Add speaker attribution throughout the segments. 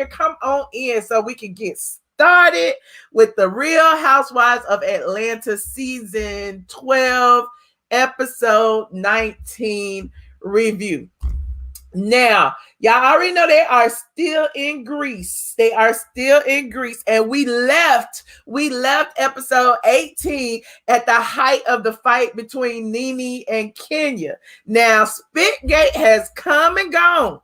Speaker 1: come on in so we can get started with the Real Housewives of Atlanta season 12, episode 19 review. Now, y'all already know they are still in Greece. They are still in Greece. And we left episode 18 at the height of the fight between Nene and Kenya. Now, Spitgate has come and gone.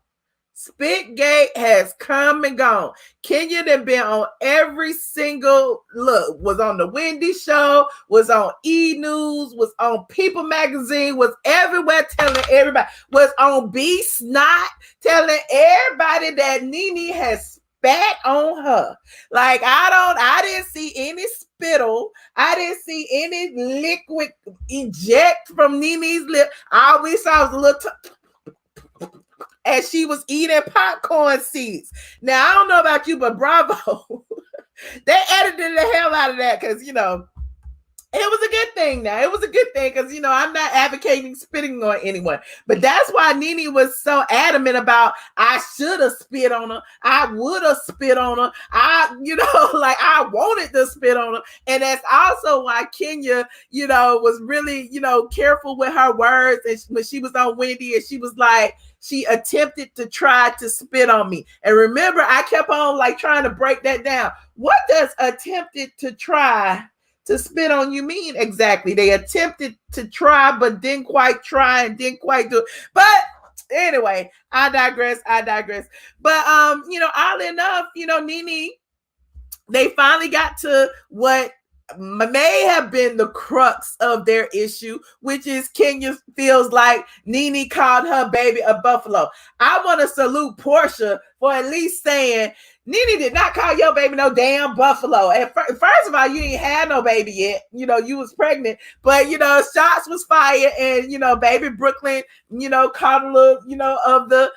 Speaker 1: Spitgate has come and gone. Kenya done been on every single look, was on the Wendy show, was on E! News, was on People Magazine, was everywhere telling everybody, was on B! Snot, telling everybody that Nene has spat on her. Like, I didn't see any spittle. I didn't see any liquid eject from Nene's lip. All we saw was a little as she was eating popcorn seeds. Now, I don't know about you, but bravo. They edited the hell out of that because, you know, it was a good thing now. It was a good thing because, you know, I'm not advocating spitting on anyone. But that's why Nene was so adamant about, I should have spit on her. I would have spit on her. I wanted to spit on her. And that's also why Kenya, you know, was really, you know, careful with her words. And when she was on Wendy and she was like, she attempted to try to spit on me. And remember, I kept on like trying to break that down. What does attempted to try to spit on you mean exactly? They attempted to try, but didn't quite try and didn't quite do it. But anyway, I digress. But, you know, oddly enough, you know, Nene, they finally got to what may have been the crux of their issue, which is Kenya feels like Nene called her baby a buffalo. I want to salute Porsha for at least saying, Nene did not call your baby no damn buffalo. And first of all, you ain't had no baby yet. You know, you was pregnant. But, you know, shots was fired. And, you know, baby Brooklyn, you know, caught a little, you know, of the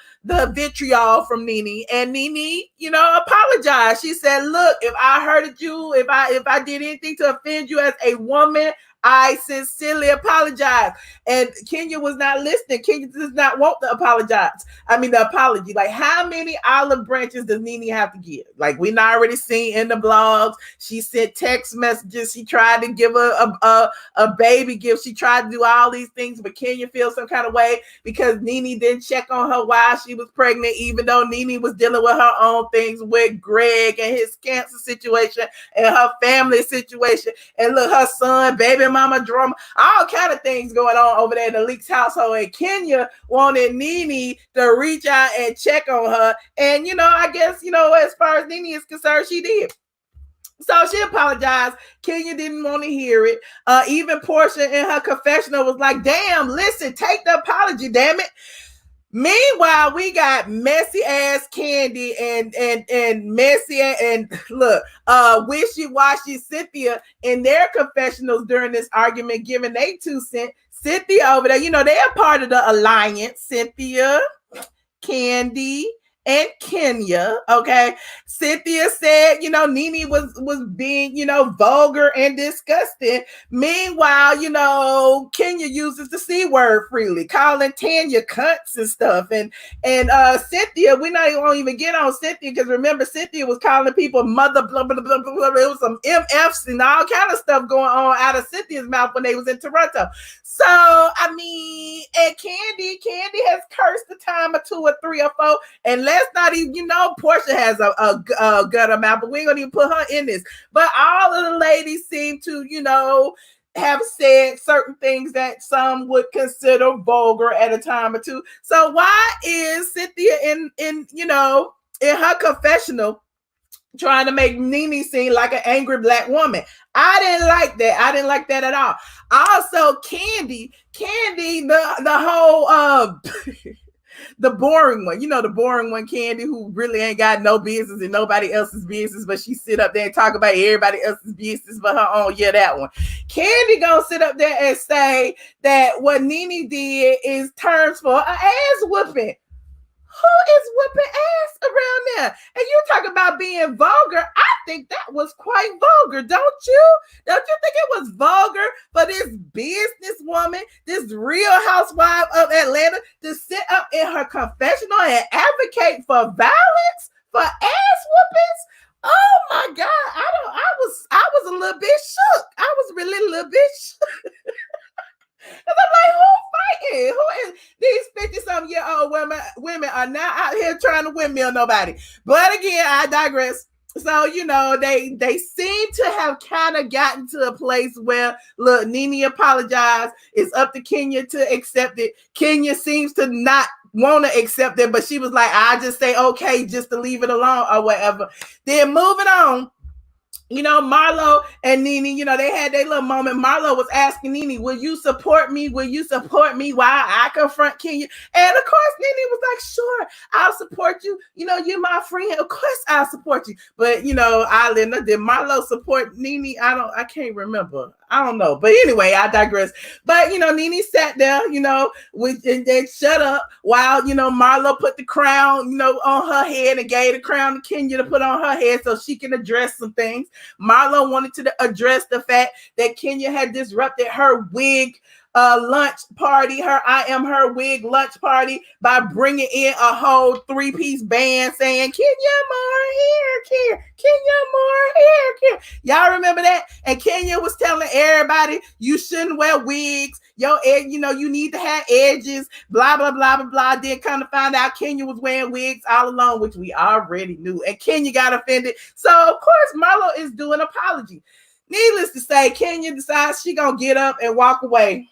Speaker 1: vitriol from Nene. And Nene, you know, apologized. She said, look, if I hurted you, if I did anything to offend you as a woman, I sincerely apologize. And Kenya was not listening. Kenya does not want the apology. Like, how many olive branches does Nene have to give? Like, we already seen in the blogs. She sent text messages. She tried to give her a baby gift. She tried to do all these things, but Kenya feels some kind of way because Nene didn't check on her while she was pregnant, even though Nene was dealing with her own things with Greg and his cancer situation and her family situation. And look, her son, baby mama drama, all kind of things going on over there in the Leakes household. And Kenya wanted Nene to reach out and check on her. And, you know, I guess, you know, as far as Nene is concerned, she did. So she apologized. Kenya didn't want to hear it. Even Porsha in her confessional was like, damn, listen, take the apology, damn it. Meanwhile, we got messy ass Kandi and messy and look, wishy-washy Cynthia in their confessionals during this argument, giving they 2 cents. Cynthia over there, you know, they are part of the alliance. Cynthia, Kandi, and Kenya. Okay. Cynthia said, you know, Nene was being, you know, vulgar and disgusting. Meanwhile, you know, Kenya uses the C word freely, calling Tanya cunts and stuff. And Cynthia, we're not going to even get on Cynthia because remember, Cynthia was calling people mother, blah, blah, blah, blah, blah. It was some MFs and all kind of stuff going on out of Cynthia's mouth when they was in Toronto. So, I mean, and Kandi has cursed a time or 2 or 3 or 4. And let's not even, you know, Porsha has a gutter mouth, but we ain't gonna even put her in this. But all of the ladies seem to, you know, have said certain things that some would consider vulgar at a time or 2. So why is Cynthia in you know, in her confessional trying to make Nene seem like an angry black woman? I didn't like that. I didn't like that at all. Also, Kandi, the whole the boring one, you know, the boring one, Kandi, who really ain't got no business in nobody else's business, but she sit up there and talk about everybody else's business but her own. Yeah, that one. Kandi gonna sit up there and say that what Nene did is terms for an ass whooping. Who is whooping ass around there? And you talk about being vulgar. I think that was quite vulgar, don't you? Don't you think it was vulgar for this businesswoman, this Real Housewife of Atlanta, to sit up in her confessional and advocate for violence? for ass whoopings. Oh my God. I was a little bit shook. I was really a little bit shook. Cause I'm like, who fighting? Who is these 50-something-year-old women are not out here trying to windmill nobody. But again, I digress. So, they seem to have kind of gotten to a place where, look, Nene apologized. It's up to Kenya to accept it. Kenya seems to not want to accept it, but she was like, I just say okay just to leave it alone or whatever. Then moving on. Marlo and Nene, they had their little moment. Marlo was asking Nene, will you support me? Will you support me while I confront Kenya? And of course, Nene was like, sure, I'll support you. You're my friend. Of course, I'll support you. But, ATLien, did Marlo support Nene? I can't remember. I don't know. But anyway, I digress. But, Nene sat there, and then shut up while, Marlo put the crown, on her head and gave the crown to Kenya to put on her head so she can address some things. Marlo wanted to address the fact that Kenya had disrupted her wig lunch party, her I am her wig lunch party, by bringing in a whole 3-piece band saying, Kenya more hair care, Kenya more hair care. Y'all remember that? And Kenya was telling everybody, you shouldn't wear wigs. You need to have edges, blah, blah, blah, blah, blah. Then kind of find out Kenya was wearing wigs all along, which we already knew. And Kenya got offended. So, of course, Marlo is doing an apology. Needless to say, Kenya decides she gonna get up and walk away.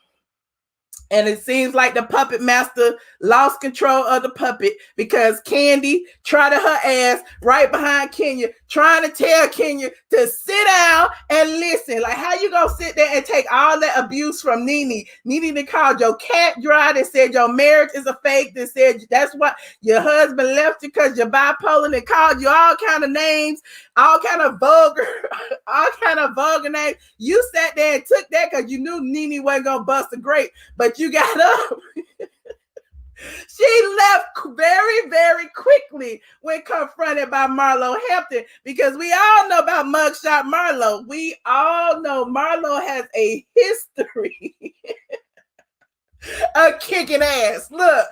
Speaker 1: And it seems like the puppet master lost control of the puppet because Kandi trotted her ass right behind Kenya, trying to tell Kenya to sit down and listen. Like, how you gonna sit there and take all that abuse from Nene? Nene that called your cat dry, that said your marriage is a fake, that said that's why your husband left you because you're bipolar, and called you all kind of names, all kind of vulgar names. You sat there and took that because you knew Nene wasn't gonna bust a grape, but you got up. She left very, very quickly when confronted by Marlo Hampton, because we all know about mugshot Marlo. We all know Marlo has a history of kicking ass. Look,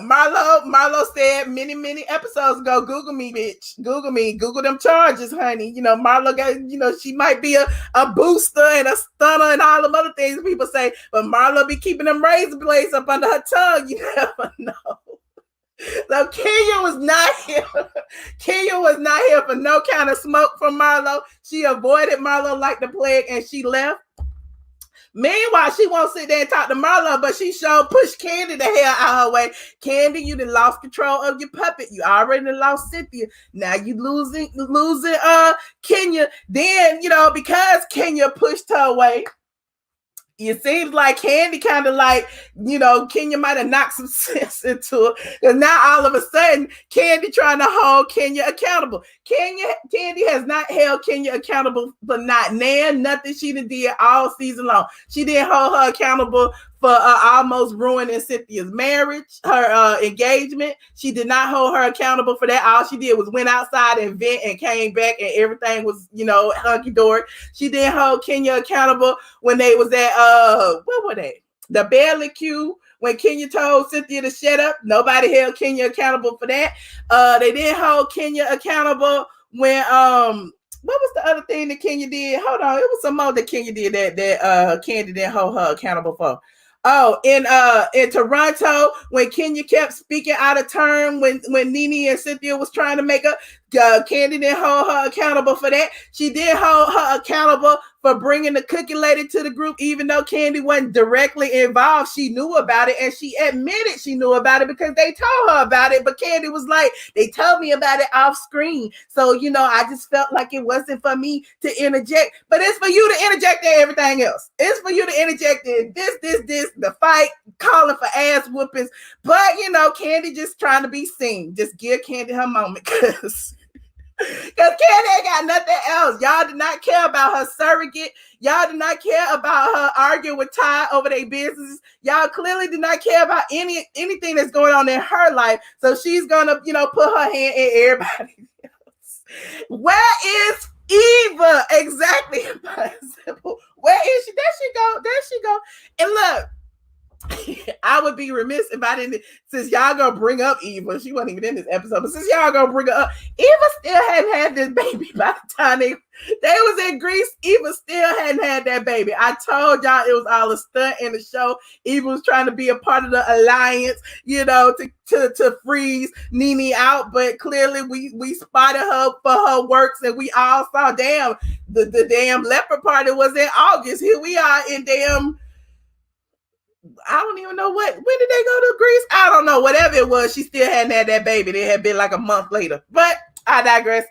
Speaker 1: Marlo said many episodes ago, Google me, bitch. Google me. Google them charges, honey. Marlo got, she might be a booster and a stunner and all them other things people say, but Marlo be keeping them razor blades up under her tongue. You never know. So Kenya was not here. Kenya was not here for no kind of smoke from Marlo. She avoided Marlo like the plague and she left. Meanwhile, she won't sit there and talk to Marlo, but she sure pushed Kandi the hell out her way. Kandi, you done lost control of your puppet. You already lost Cynthia. Now you losing Kenya. Then, because Kenya pushed her away, it seems like Kandi kind of like, Kenya might have knocked some sense into her. Because now all of a sudden, Kandi trying to hold Kenya accountable. Kandi has not held Kenya accountable for nothing she did all season long. She didn't hold her accountable for almost ruining Cynthia's marriage, her engagement. She did not hold her accountable for that. All she did was went outside and vent and came back and everything was, hunky-dory. She didn't hold Kenya accountable when they was at, what were they? The Bailey Q, when Kenya told Cynthia to shut up. Nobody held Kenya accountable for that. They didn't hold Kenya accountable when, what was the other thing that Kenya did? Hold on, it was some more that Kenya did that Kandi didn't hold her accountable for. Oh, in Toronto, when Kenya kept speaking out of turn, when Nene and Cynthia was trying to make up, Kandi didn't hold her accountable for that. She did hold her accountable for bringing the cookie lady to the group, even though Kandi wasn't directly involved. She knew about it, and she admitted she knew about it because they told her about it. But Kandi was like, they told me about it off screen. So, I just felt like it wasn't for me to interject. But it's for you to interject in everything else. It's for you to interject in this, the fight, calling for ass whoopings. But, Kandi just trying to be seen. Just give Kandi her moment, because Kandi ain't got nothing else. Y'all did not care about her surrogate. Y'all did not care about her arguing with Ty over their businesses. Y'all clearly did not care about anything that's going on in her life. So she's gonna, put her hand in everybody else. Where is Eva? Exactly. Where is she? There she go. And look, I would be remiss if I didn't, since y'all gonna bring up Eva, she wasn't even in this episode, but since y'all gonna bring her up, Eva still hadn't had this baby by the time they was in Greece. Eva still hadn't had that baby. I told y'all it was all a stunt in the show. Eva was trying to be a part of the alliance, to freeze Nene out, but clearly we spotted her for her works, and we all saw, damn, the damn leopard party was in August. Here we are in damn, I don't even know when did they go to Greece? I don't know. Whatever it was, she still hadn't had that baby. It had been like a month later. But I digress.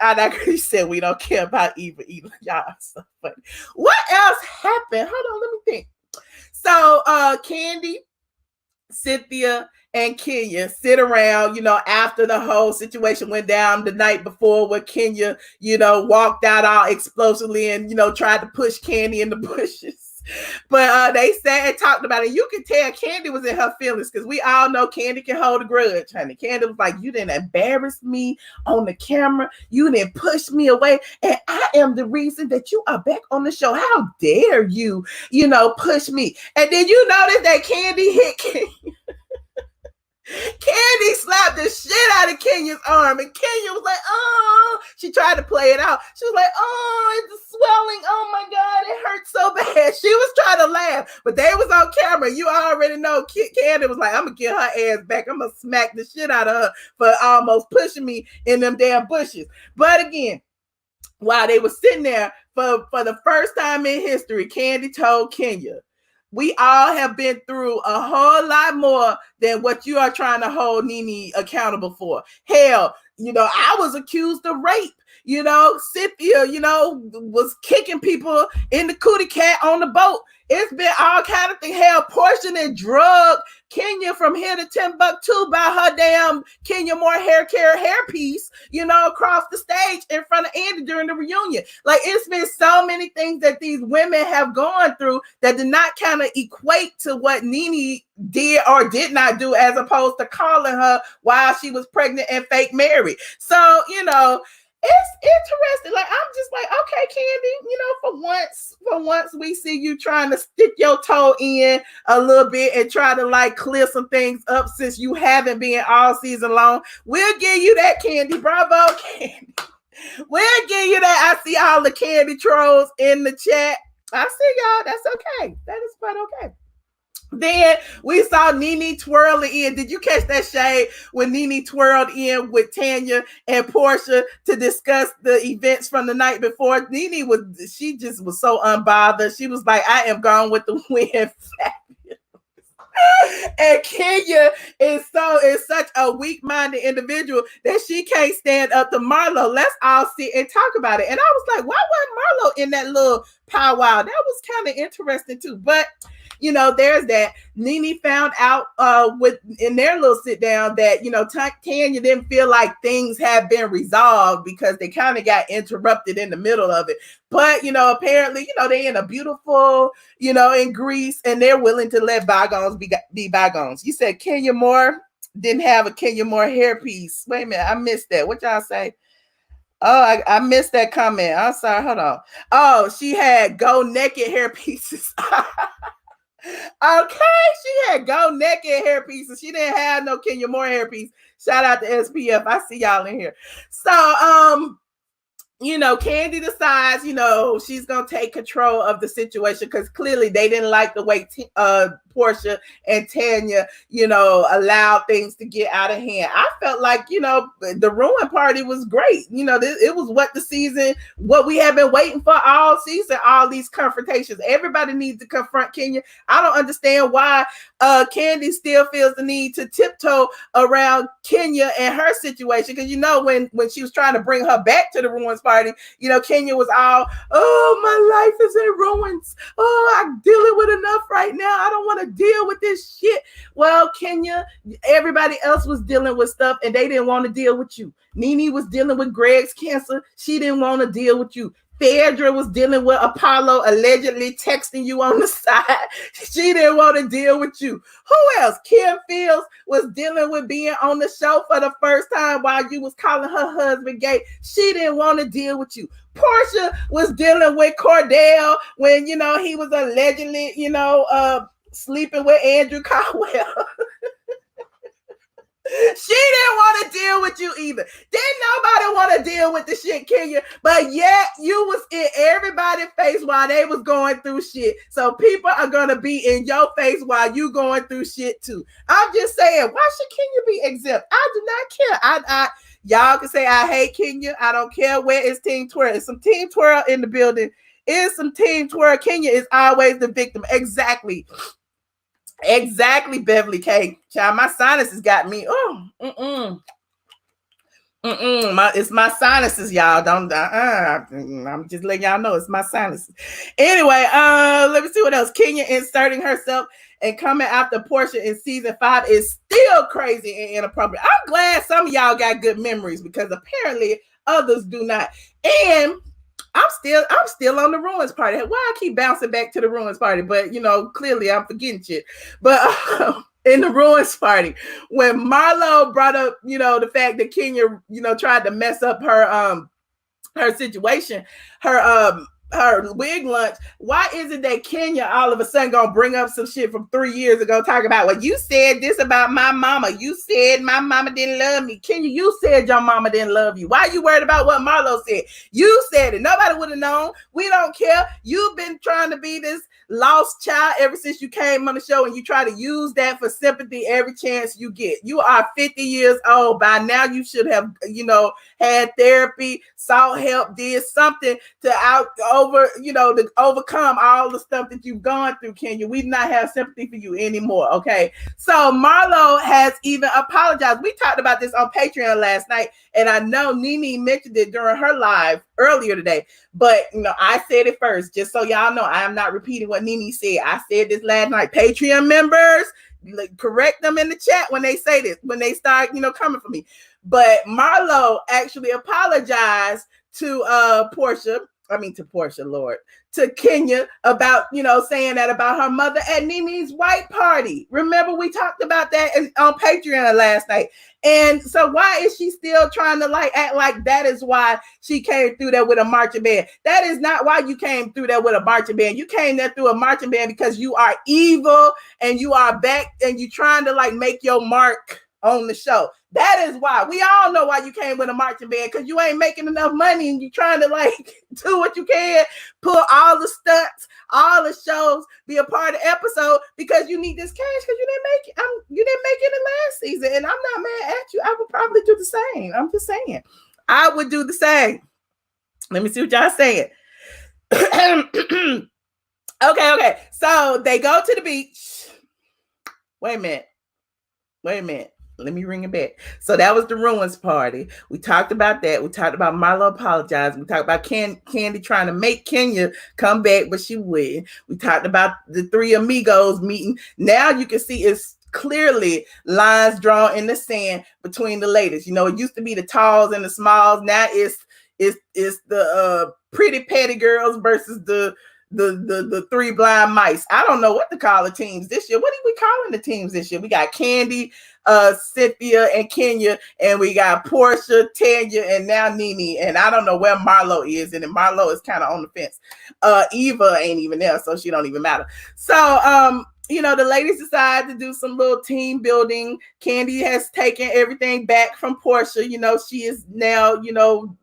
Speaker 1: You said we don't care about Eva either. Y'all so funny. What else happened? Hold on, let me think. So Kandi, Cynthia, and Kenya sit around, after the whole situation went down the night before, where Kenya, walked out all explosively and, tried to push Kandi in the bushes. But they sat and talked about it. You can tell Kandi was in her feelings, because we all know Kandi can hold a grudge, honey. Kandi was like, you didn't embarrass me on the camera. You didn't push me away. And I am the reason that you are back on the show. How dare you, push me? And then you notice that Kandi hit Kenya. Kandi slapped the shit out of Kenya's arm, and Kenya was like, oh, she tried to play it out. She was like, oh, it's swelling. Oh my God, it hurts so bad. She was trying to laugh, but they was on camera. You already know Kandi was like, I'm gonna get her ass back. I'm gonna smack the shit out of her for almost pushing me in them damn bushes. But again, while they were sitting there for the first time in history, Kandi told Kenya, we all have been through a whole lot more than what you are trying to hold Nene accountable for. Hell, I was accused of rape. Cynthia, was kicking people in the cootie cat on the boat. It's been all kind of things. Hell, Porsha and drug Kenya from here to Timbuktu by her damn Kenya Moore hair care hairpiece, across the stage in front of Andy during the reunion. Like, it's been so many things that these women have gone through that did not kind of equate to what Nene did or did not do, as opposed to calling her while she was pregnant and fake married. So, it's interesting. Like, I'm just like, okay, Kandi, for once we see you trying to stick your toe in a little bit and try to like clear some things up, since you haven't been all season long. We'll give you that, Kandi. Bravo, Kandi. We'll give you that. I see all the Kandi trolls in the chat. I see y'all. That's okay. That is quite okay. Then we saw Nene twirling in. Did you catch that shade when Nene twirled in with Tanya and Porsha to discuss the events from the night before? Nene she just was so unbothered. She was like, I am gone with the wind. And Kenya is such a weak-minded individual that she can't stand up to Marlo. Let's all sit and talk about it. And I was like, why wasn't Marlo in that little powwow? That was kind of interesting too. But there's that. Nene found out in their little sit down that Tanya didn't feel like things had been resolved, because they kind of got interrupted in the middle of it. But apparently they in a beautiful in Greece, and they're willing to let bygones be bygones. You said Kenya Moore didn't have a Kenya Moore hairpiece. Wait a minute, I missed that. What y'all say? Oh, I missed that comment. I'm sorry. Hold on. Oh, she had go naked hairpieces. Okay, she had go naked hair pieces. She didn't have no Kenya Moore hairpiece. Shout out to SPF. I see y'all in here. So, Kandi decides, she's going to take control of the situation, because clearly they didn't like the way Porsha and Tanya, allowed things to get out of hand. I felt like, the ruin party was great. It was what we have been waiting for all season, all these confrontations. Everybody needs to confront Kenya. I don't understand why Kandi still feels the need to tiptoe around Kenya and her situation. Because, when she was trying to bring her back to the ruins party, Kenya was all, oh, my life is in ruins. Oh, I'm dealing with enough right now. I don't want to deal with this shit. Well, Kenya, everybody else was dealing with stuff, and they didn't want to deal with you. Nene was dealing with Greg's cancer. She didn't want to deal with you. Phaedra was dealing with Apollo allegedly texting you on the side. She didn't want to deal with you. Who else? Kim Fields was dealing with being on the show for the first time while you was calling her husband gay. She didn't want to deal with you. Porsha was dealing with Cordell when, he was allegedly, sleeping with Andrew Caldwell. She didn't want to deal with you either. Didn't nobody want to deal with the shit, Kenya. But yet you was in everybody's face while they was going through shit. So people are gonna be in your face while you going through shit too. I'm just saying, why should Kenya be exempt? I do not care. Y'all can say I hate Kenya. I don't care where it's Team Twirl. It's some Team Twirl in the building. It's some Team Twirl. Kenya is always the victim. Exactly, Beverly K. Child, my sinuses got me. It's my sinuses, y'all. I'm just letting y'all know it's my sinuses. Anyway, let me see what else. Kenya inserting herself and coming after Porsha in season 5 is still crazy and inappropriate. I'm glad some of y'all got good memories because apparently others do not. And I'm still on the ruins party. Why I keep bouncing back to the ruins party? But clearly I'm forgetting shit. But in the ruins party, when Marlo brought up, the fact that Kenya, tried to mess up her situation, her wig lunch. Why is it that Kenya all of a sudden gonna bring up some shit from 3 years ago, talking about, well, you said this about my mama. You said my mama didn't love me. Kenya, you said your mama didn't love you. Why are you worried about what Marlo said? You said it. Nobody would have known. We don't care. You've been trying to be this lost child ever since you came on the show, and you try to use that for sympathy every chance you get. You are 50 years old. By now you should have, had therapy, sought help, did something to overcome all the stuff that you've gone through, Kenya. We do not have sympathy for you anymore, okay? So Marlo has even apologized. We talked about this on Patreon last night, and I know Nene mentioned it during her live earlier today, but I said it first, just so y'all know I am not repeating what Nene said. I said this last night. Patreon members, correct them in the chat when they say this, when they start, coming for me. But Marlo actually apologized to to Kenya about, saying that about her mother at Nene's white party. Remember, we talked about that on Patreon last night. And so why is she still trying to act like that is why she came through there with a marching band? That is not why you came through there with a marching band. You came there through a marching band because you are evil and you are back and you trying to make your mark on the show. That is why. We all know why you came with a marching band, because you ain't making enough money and you trying to do what you can, pull all the stunts, all the shows, be a part of the episode because you need this cash because you didn't make it. You didn't make it in the last season, and I'm not mad at you. I would probably do the same. I'm just saying. I would do the same. Let me see what y'all saying. Okay. So they go to the beach. Wait a minute. Let me ring it back. So that was the ruins party. We talked about that. We talked about Marlo apologizing. We talked about Kandi trying to make Kenya come back, but she wouldn't. We talked about the three amigos meeting. Now you can see it's clearly lines drawn in the sand between the ladies. It used to be the talls and the smalls. Now it's the pretty petty girls versus the three blind mice. I don't know what to call the teams this year. What are we calling the teams this year? We got Kandi, Cynthia, and Kenya, and we got Porsha, Tanya, and now Nene. And I don't know where Marlo is, and Marlo is kind of on the fence. Eva ain't even there, so she don't even matter. So the ladies decide to do some little team building. Kandi has taken everything back from Porsha. She is now,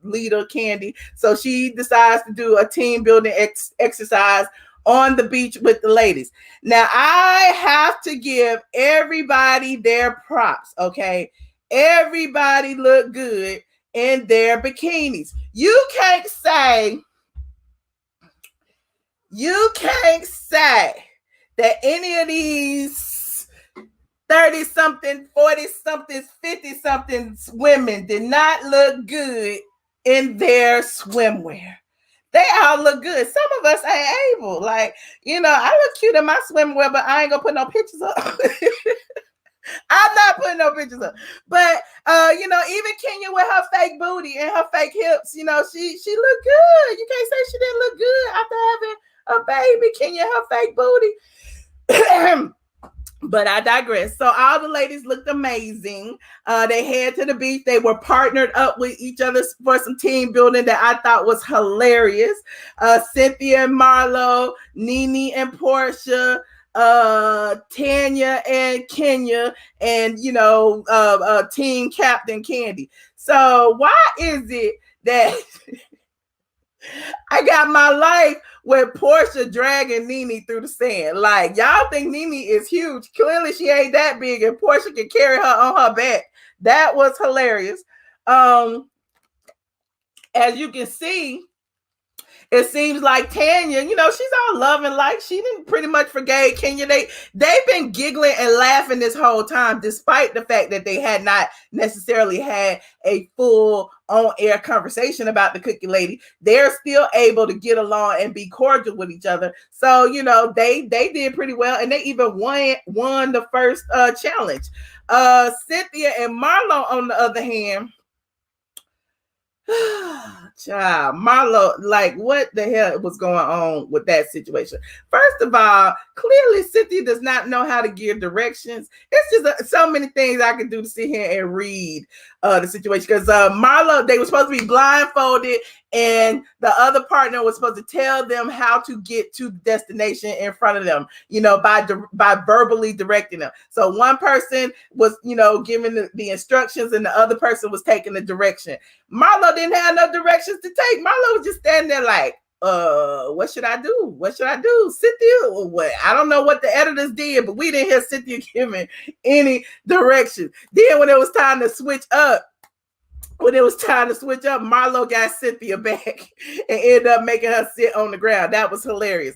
Speaker 1: leader Kandi. So she decides to do a team building exercise on the beach with the ladies. Now, I have to give everybody their props, okay? Everybody looked good in their bikinis. You can't say that any of these 30-something, 40-somethings, 50-somethings women did not look good in their swimwear. They all look good. Some of us ain't able. I look cute in my swimwear, but I ain't gonna put no pictures up. I'm not putting no pictures up. But even Kenya with her fake booty and her fake hips, she looked good. You can't say she didn't look good after having a baby. Kenya, her fake booty. But I digress. So all the ladies looked amazing. They head to the beach. They were partnered up with each other for some team building that I thought was hilarious. Cynthia and Marlo, Nene and Porsha, Tanya and Kenya, and team captain Kandi. So why is it that I got my life with Porsha dragging Nene through the sand? Like, y'all think Nene is huge. Clearly she ain't that big, and Porsha can carry her on her back. That was hilarious. As you can see, it seems like Tanya, she's all loving, like she didn't pretty much forgave Kenya. They've been giggling and laughing this whole time, despite the fact that they had not necessarily had a full on-air conversation about the cookie lady. They're still able to get along and be cordial with each other. So, they did pretty well, and they even won the first challenge. Cynthia and Marlo, on the other hand, child, Marlo, like, what the hell was going on with that situation? First of all, clearly Cynthia does not know how to give directions. It's just so many things I can do to sit here and read the situation, because Marlo, they were supposed to be blindfolded, and the other partner was supposed to tell them how to get to the destination in front of them, by verbally directing them. So one person was, giving the instructions, and the other person was taking the direction. Marlo didn't have no directions to take. Marlo was just standing there like, what should I do? What should I do? Cynthia, or what? I don't know what the editors did, but we didn't hear Cynthia giving any directions. Then when it was time to switch up, Marlo got Cynthia back and ended up making her sit on the ground. That was hilarious.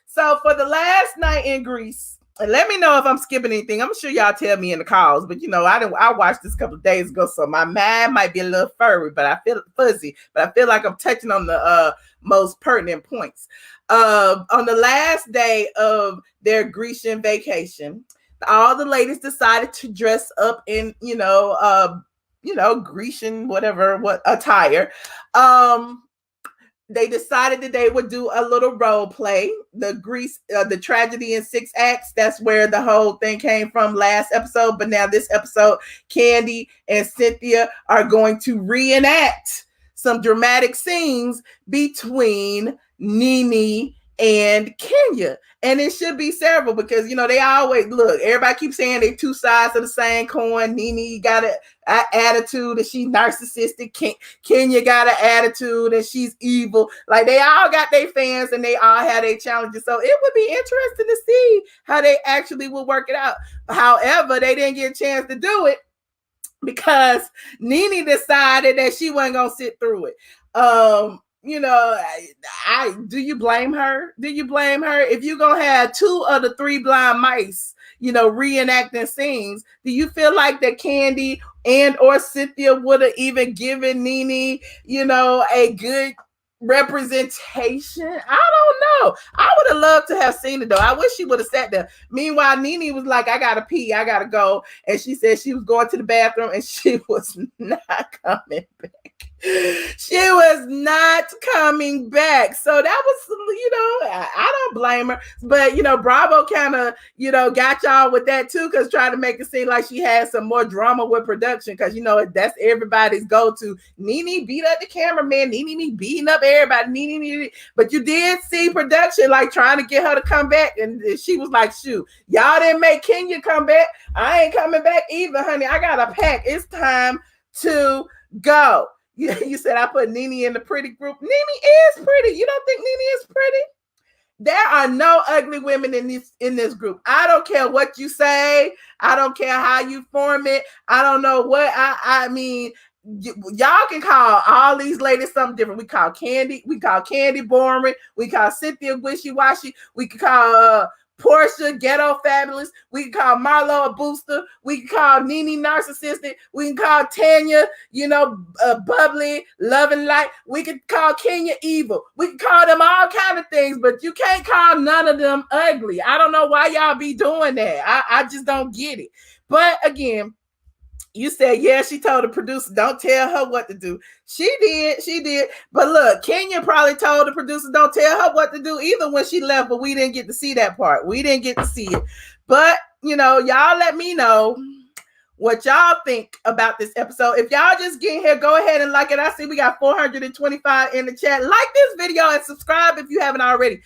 Speaker 1: So for the last night in Greece, and let me know if I'm skipping anything. I'm sure y'all tell me in the calls, but I watched this a couple of days ago, so my mind might be a little furry, but I feel fuzzy. But I feel like I'm touching on the most pertinent points. On the last day of their Grecian vacation, all the ladies decided to dress up in Grecian attire. They decided that they would do a little role play. The tragedy in 6 acts. That's where the whole thing came from last episode. But now this episode, Kandi and Cynthia are going to reenact some dramatic scenes between Nene and Kenya. And it should be several, because they always look, everybody keeps saying they two sides of the same coin. Nene got an attitude that she's narcissistic. Kenya got an attitude that she's evil. Like, they all got their fans and they all had their challenges. So it would be interesting to see how they actually will work it out. However, they didn't get a chance to do it because Nene decided that she wasn't gonna sit through it. Do you blame her? If you're gonna have 2 of the 3 blind mice, reenacting scenes, do you feel like that Kandi and or Cynthia would have even given Nene, a good representation? I don't know. I would have loved to have seen it, though. I wish she would have sat there. Meanwhile, Nene was like, I gotta pee, I gotta go. And she said she was going to the bathroom, and she was not coming back. She was not coming back. So that was, I don't blame her. But, Bravo kind of, got y'all with that too, because trying to make it seem like she had some more drama with production, because, that's everybody's go-to. Nene beat up the cameraman. Nene beating up everybody. Nene. But you did see production, like, trying to get her to come back. And she was like, shoot, y'all didn't make Kenya come back. I ain't coming back either, honey. I got to pack. It's time to go. You said I put Nene in the pretty group. Nene is pretty. You don't think Nene is pretty? There are no ugly women in this group. I don't care what you say. I don't care how you form it. I don't know what I mean. Y'all can call all these ladies something different. We call Kandi boring. We call Cynthia wishy-washy. We can call Porsha ghetto fabulous. We can call Marlo a booster. We can call Nene narcissistic. We can call Tanya, bubbly, loving light. We can call Kenya evil. We can call them all kind of things, but you can't call none of them ugly. I don't know why y'all be doing that. I just don't get it. But again, you said, yeah, she told the producer, don't tell her what to do. She did. But look, Kenya probably told the producer, don't tell her what to do either when she left, but we didn't get to see that part. We didn't get to see it. But, y'all let me know what y'all think about this episode. If y'all just get here, go ahead and like it. I see we got 425 in the chat. Like this video and subscribe if you haven't already.